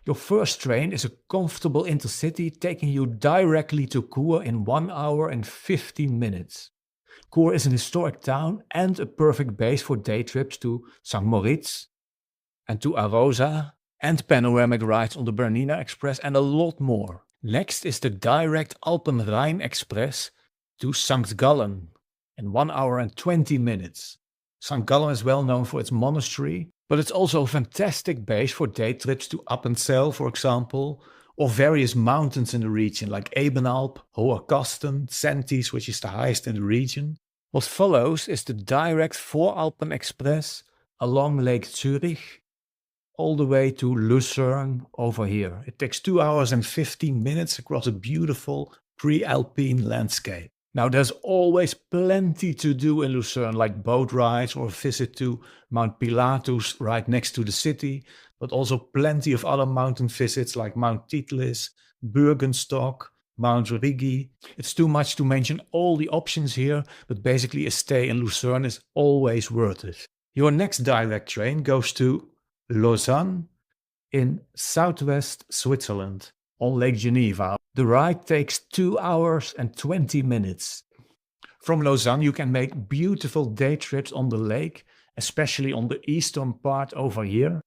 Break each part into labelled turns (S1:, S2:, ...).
S1: Your first train is a comfortable InterCity taking you directly to Chur in 1 hour and 15 minutes. Chur is an historic town and a perfect base for day trips to St. Moritz and to Arosa and panoramic rides on the Alpenrhein-Express and a lot more. Next is the direct Alpenrhein-Express to St. Gallen in 1 hour and 20 minutes. St. Gallen is well known for its monastery, but it's also a fantastic base for day trips to Appenzell, for example, or various mountains in the region like Ebenalp, Hoher Kasten, Sentis, which is the highest in the region. What follows is the direct Voralpen-Express along Lake Zurich, all the way to Lucerne over here. It takes 2 hours and 15 minutes across a beautiful pre-alpine landscape. Now there's always plenty to do in Lucerne, like boat rides or a visit to Mount Pilatus right next to the city, but also plenty of other mountain visits like Mount Titlis, Bürgenstock, Mount Rigi. It's too much to mention all the options here, but basically a stay in Lucerne is always worth it. Your next direct train goes to Lausanne in southwest Switzerland on Lake Geneva. The ride takes 2 hours and 20 minutes. From Lausanne you can make beautiful day trips on the lake, especially on the eastern part over here.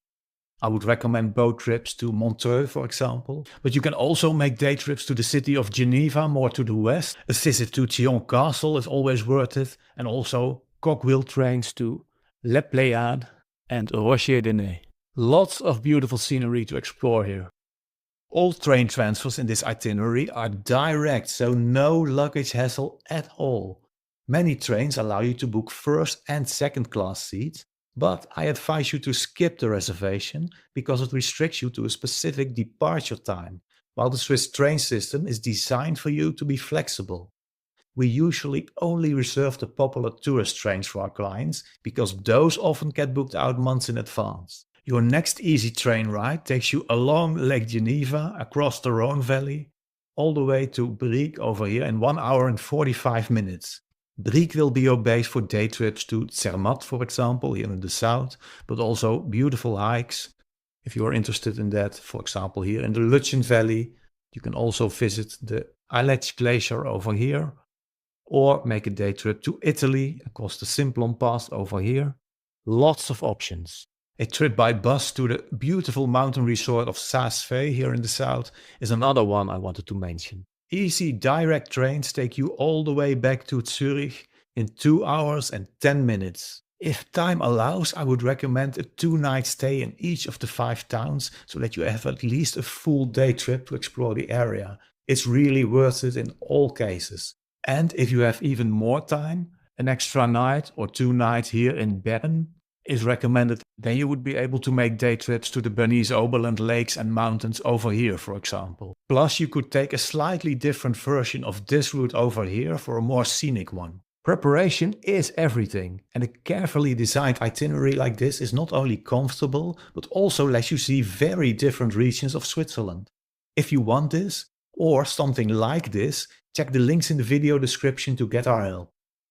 S1: I would recommend boat trips to Montreux, for example. But you can also make day trips to the city of Geneva, more to the west. A visit to Chillon Castle is always worth it. And also cogwheel trains to Les Pléiades and Rocher-de-Nez. Lots of beautiful scenery to explore here. All train transfers in this itinerary are direct, so no luggage hassle at all. Many trains allow you to book first and second class seats, but I advise you to skip the reservation because it restricts you to a specific departure time, while the Swiss train system is designed for you to be flexible. We usually only reserve the popular tourist trains for our clients because those often get booked out months in advance. Your next easy train ride takes you along Lake Geneva, across the Rhone Valley, all the way to Brieg over here in 1 hour and 45 minutes. Brieg will be your base for day trips to Zermatt, for example, here in the south, but also beautiful hikes. If you are interested in that, for example, here in the Lucerne Valley, you can also visit the Aletsch Glacier over here, or make a day trip to Italy across the Simplon Pass over here. Lots of options. A trip by bus to the beautiful mountain resort of Saas-Fee here in the south is another one I wanted to mention. Easy direct trains take you all the way back to Zurich in 2 hours and 10 minutes. If time allows, I would recommend a 2-night stay in each of the 5 towns so that you have at least a full day trip to explore the area. It's really worth it in all cases. And if you have even more time, an extra night or 2 nights here in Bern is recommended. Then you would be able to make day trips to the Bernese Oberland lakes and mountains over here, for example. Plus you could take a slightly different version of this route over here for a more scenic one. Preparation is everything, and a carefully designed itinerary like this is not only comfortable, but also lets you see very different regions of Switzerland. If you want this, or something like this, check the links in the video description to get our help.